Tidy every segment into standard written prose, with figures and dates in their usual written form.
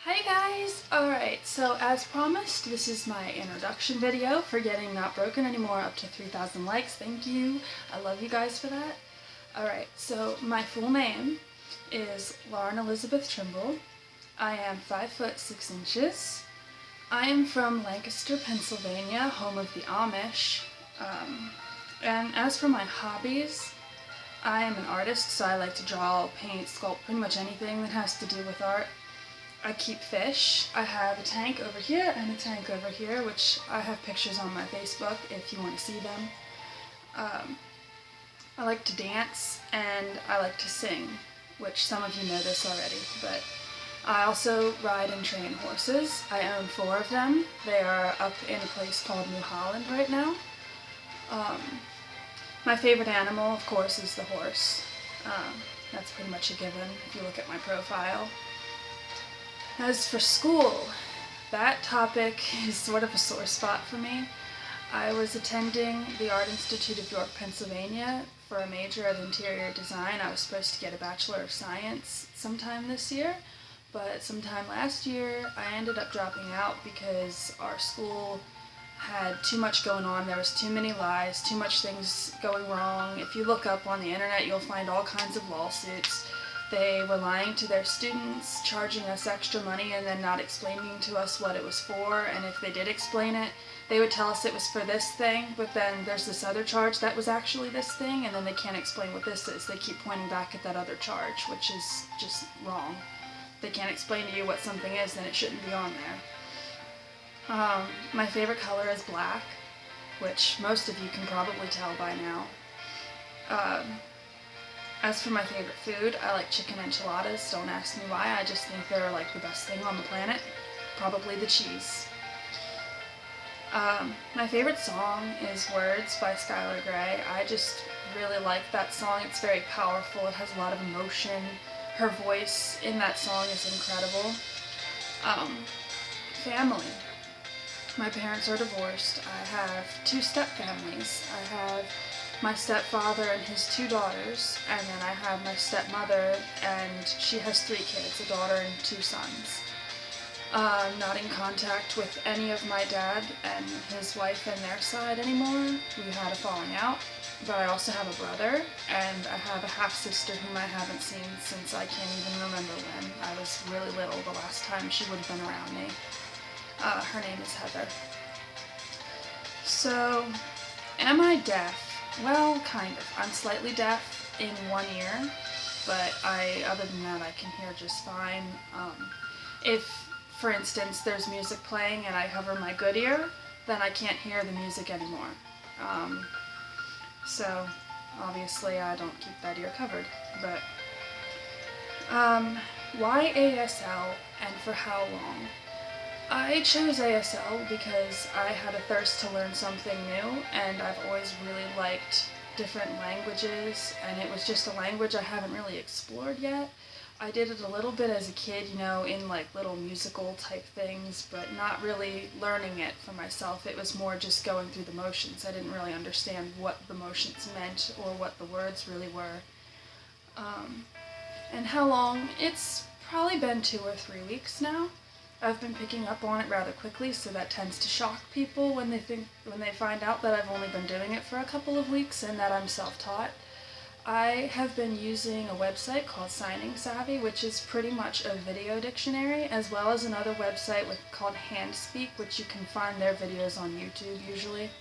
Hi guys! Alright, so as promised, this is my introduction video for getting Not Broken Anymore up to 3,000 likes. Thank you. I love you guys for that. Alright, so my full name is Lauren Elizabeth Trimble. I am 5 foot 6 inches. I am from Lancaster, Pennsylvania, home of the Amish. And as for my hobbies, I am an artist, so I like to draw, paint, sculpt, pretty much anything that has to do with art. I keep fish. I have a tank over here and a tank over here, which I have pictures on my Facebook if you want to see them. I like to dance and I like to sing, which some of you know this already, but I also ride and train horses. I own 4 of them. They are up in a place called New Holland right now. My favorite animal, of course, is the horse. That's pretty much a given if you look at my profile. As for school, that topic is sort of a sore spot for me. I was attending the Art Institute of York, Pennsylvania for a major of interior design. I was supposed to get a Bachelor of Science sometime this year, but sometime last year I ended up dropping out because our school had too much going on. There was too many lies, too much things going wrong. If you look up on the internet, you'll find all kinds of lawsuits. They were lying to their students, charging us extra money, and then not explaining to us what it was for. And if they did explain it, they would tell us it was for this thing, but then there's this other charge that was actually this thing, and then they can't explain what this is. They keep pointing back at that other charge, which is just wrong. If they can't explain to you what something is, then it shouldn't be on there. My favorite color is black, which most of you can probably tell by now. As for my favorite food, I like chicken enchiladas. Don't ask me why, I just think they're like the best thing on the planet. Probably the cheese. My favorite song is Words by Skylar Grey. I just really like that song. It's very powerful. It has a lot of emotion. Her voice in that song is incredible. Family. My parents are divorced. I have 2 step-families. I have my stepfather and his 2 daughters, and then I have my stepmother, and she has 3 kids, a daughter and 2 sons. I'm not in contact with any of my dad and his wife and their side anymore. We had a falling out, but I also have a brother, and I have a half-sister whom I haven't seen since I can't even remember when. I was really little the last time she would have been around me. Her name is Heather. So, am I deaf? Well, kind of. I'm slightly deaf in one ear, but other than that, I can hear just fine. If, for instance, there's music playing and I cover my good ear, then I can't hear the music anymore. So, obviously, I don't keep that ear covered. But, why ASL and for how long? I chose ASL because I had a thirst to learn something new, and I've always really liked different languages, and it was just a language I haven't really explored yet. I did it a little bit as a kid, you know, in like little musical type things, but not really learning it for myself. It was more just going through the motions. I didn't really understand what the motions meant or what the words really were. And how long? It's probably been 2 or 3 weeks now. I've been picking up on it rather quickly, so that tends to shock people when they find out that I've only been doing it for a couple of weeks and that I'm self-taught. I have been using a website called Signing Savvy, which is pretty much a video dictionary, as well as another website called Handspeak, which you can find their videos on YouTube usually.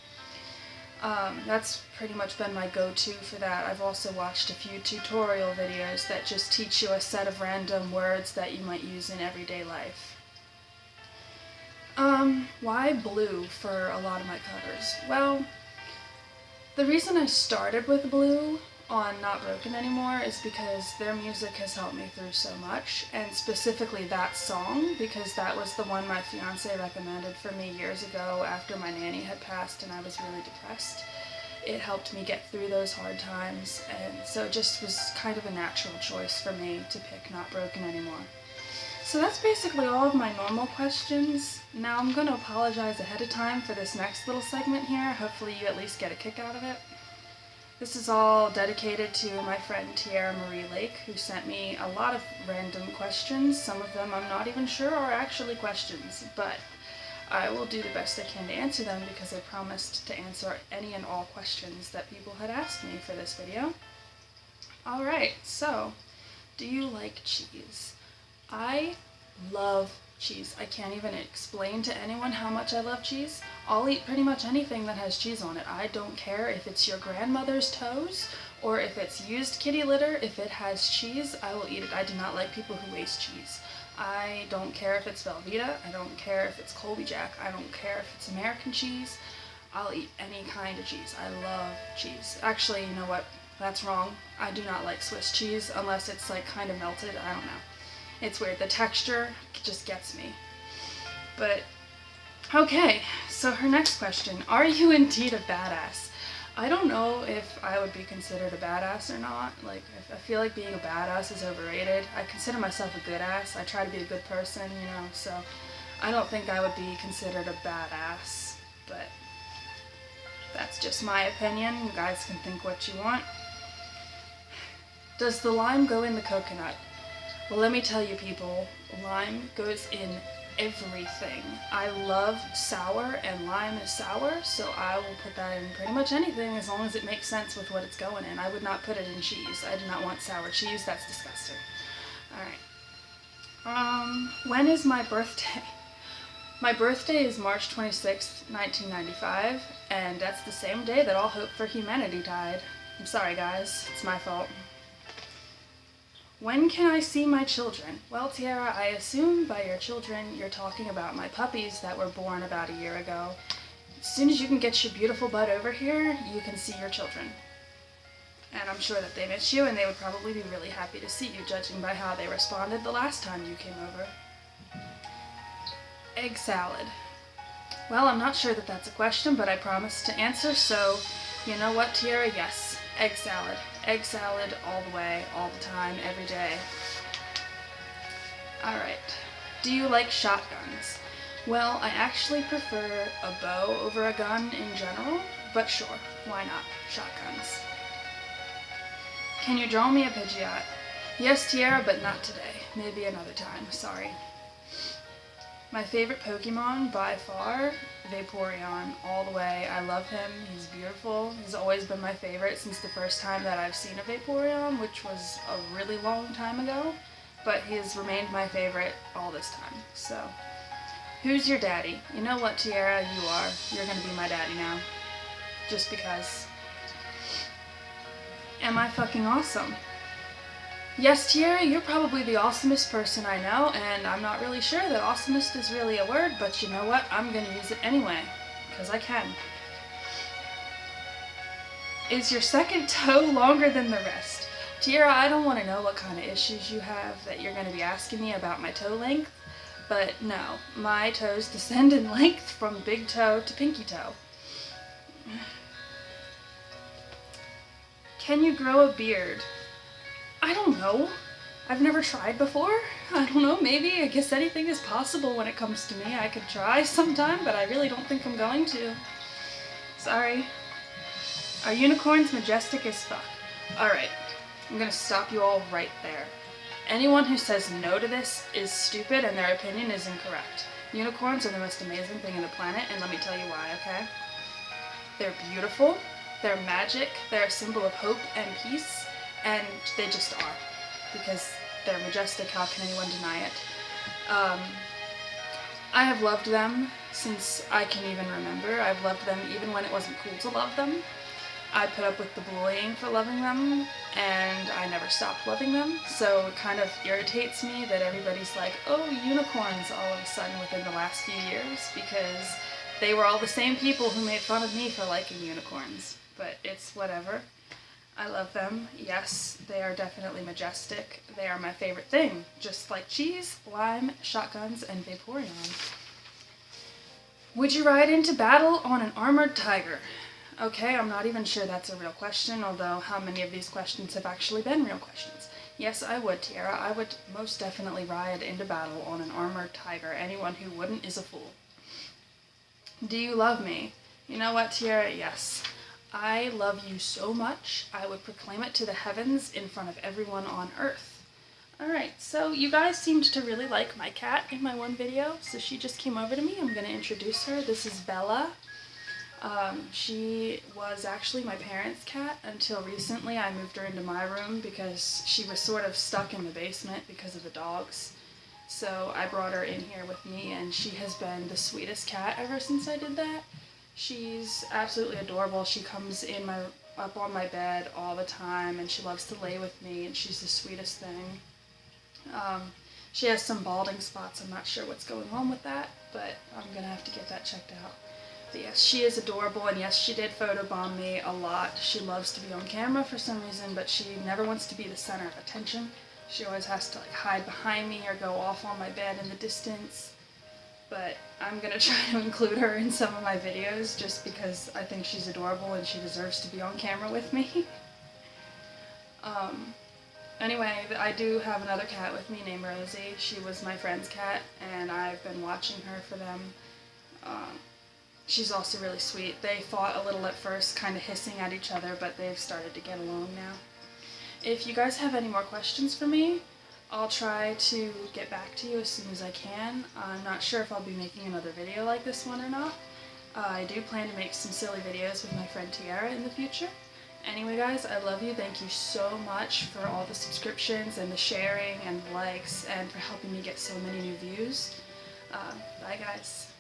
That's pretty much been my go-to for that. I've also watched a few tutorial videos that just teach you a set of random words that you might use in everyday life. Why Blue for a lot of my covers? Well, the reason I started with Blue on Not Broken Anymore is because their music has helped me through so much, and specifically that song, because that was the one my fiance recommended for me years ago after my nanny had passed and I was really depressed. It helped me get through those hard times, and so it just was kind of a natural choice for me to pick Not Broken Anymore. So that's basically all of my normal questions. Now I'm going to apologize ahead of time for this next little segment here. Hopefully you at least get a kick out of it. This is all dedicated to my friend Tiara Marie Lake, who sent me a lot of random questions. Some of them I'm not even sure are actually questions, but I will do the best I can to answer them because I promised to answer any and all questions that people had asked me for this video. Alright, so, do you like cheese? I love cheese. I can't even explain to anyone how much I love cheese. I'll eat pretty much anything that has cheese on it. I don't care if it's your grandmother's toes or if it's used kitty litter. If it has cheese, I will eat it. I do not like people who waste cheese. I don't care if it's Velveeta. I don't care if it's Colby Jack. I don't care if it's American cheese. I'll eat any kind of cheese. I love cheese. Actually, you know what? That's wrong. I do not like Swiss cheese unless it's like kind of melted. I don't know. It's weird. The texture just gets me. But, okay, so her next question. Are you indeed a badass? I don't know if I would be considered a badass or not. Like, I feel like being a badass is overrated. I consider myself a good ass. I try to be a good person, you know, so I don't think I would be considered a badass. But that's just my opinion. You guys can think what you want. Does the lime go in the coconut? Well, let me tell you people, lime goes in everything. I love sour and lime is sour, so I will put that in pretty much anything as long as it makes sense with what it's going in. I would not put it in cheese. I do not want sour cheese. That's disgusting. Alright. When is my birthday? My birthday is March 26th, 1995, and that's the same day that all hope for humanity died. I'm sorry guys, it's my fault. When can I see my children? Well, Tiara, I assume by your children you're talking about my puppies that were born about a year ago. As soon as you can get your beautiful butt over here, you can see your children. And I'm sure that they miss you, and they would probably be really happy to see you, judging by how they responded the last time you came over. Egg salad. Well, I'm not sure that that's a question, but I promised to answer, so you know what, Tiara? Yes. Egg salad. Egg salad all the way, all the time, every day. Alright. Do you like shotguns? Well, I actually prefer a bow over a gun in general, but sure, why not? Shotguns. Can you draw me a Pidgeot? Yes, Tiara, but not today. Maybe another time, sorry. My favorite Pokemon, by far, Vaporeon, all the way. I love him. He's beautiful. He's always been my favorite since the first time that I've seen a Vaporeon, which was a really long time ago. But he has remained my favorite all this time. So, who's your daddy? You know what, Tiara? You are. You're gonna be my daddy now. Just because. Am I fucking awesome? Yes, Tiara, you're probably the awesomest person I know, and I'm not really sure that awesomest is really a word, but you know what? I'm gonna use it anyway, because I can. Is your second toe longer than the rest? Tiara, I don't want to know what kind of issues you have that you're going to be asking me about my toe length, but no, my toes descend in length from big toe to pinky toe. Can you grow a beard? I don't know. I've never tried before. I don't know, maybe. I guess anything is possible when it comes to me. I could try sometime, but I really don't think I'm going to. Sorry. Are unicorns majestic as fuck? Alright, I'm gonna stop you all right there. Anyone who says no to this is stupid and their opinion is incorrect. Unicorns are the most amazing thing on the planet, and let me tell you why, okay? They're beautiful, they're magic, they're a symbol of hope and peace, and they just are. Because they're majestic, how can anyone deny it? I have loved them since I can even remember. I've loved them even when it wasn't cool to love them. I put up with the bullying for loving them, and I never stopped loving them, so it kind of irritates me that everybody's like, oh, unicorns, all of a sudden within the last few years, because they were all the same people who made fun of me for liking unicorns. But it's whatever. I love them. Yes, they are definitely majestic. They are my favorite thing, just like cheese, lime, shotguns, and Vaporeon. Would you ride into battle on an armored tiger? Okay, I'm not even sure that's a real question, although how many of these questions have actually been real questions? Yes, I would, Tiara. I would most definitely ride into battle on an armored tiger. Anyone who wouldn't is a fool. Do you love me? You know what, Tiara? Yes. I love you so much, I would proclaim it to the heavens in front of everyone on earth. Alright, so you guys seemed to really like my cat in my one video, so she just came over to me. I'm going to introduce her. This is Bella. She was actually my parents' cat until recently. I moved her into my room because she was sort of stuck in the basement because of the dogs. So I brought her in here with me, and she has been the sweetest cat ever since I did that. She's absolutely adorable. She comes in up on my bed all the time, and she loves to lay with me, and she's the sweetest thing. She has some balding spots. I'm not sure what's going on with that, but I'm gonna have to get that checked out. But yes, she is adorable, and yes, she did photobomb me a lot. She loves to be on camera for some reason, but she never wants to be the center of attention. She always has to like hide behind me or go off on my bed in the distance. But I'm gonna try to include her in some of my videos just because I think she's adorable and she deserves to be on camera with me. Anyway, I do have another cat with me named Rosie. She was my friend's cat, and I've been watching her for them. She's also really sweet. They fought a little at first, kind of hissing at each other, but they've started to get along now. If you guys have any more questions for me, I'll try to get back to you as soon as I can. I'm not sure if I'll be making another video like this one or not. I do plan to make some silly videos with my friend Tiara in the future. Anyway guys, I love you. Thank you so much for all the subscriptions and the sharing and the likes and for helping me get so many new views. Bye guys.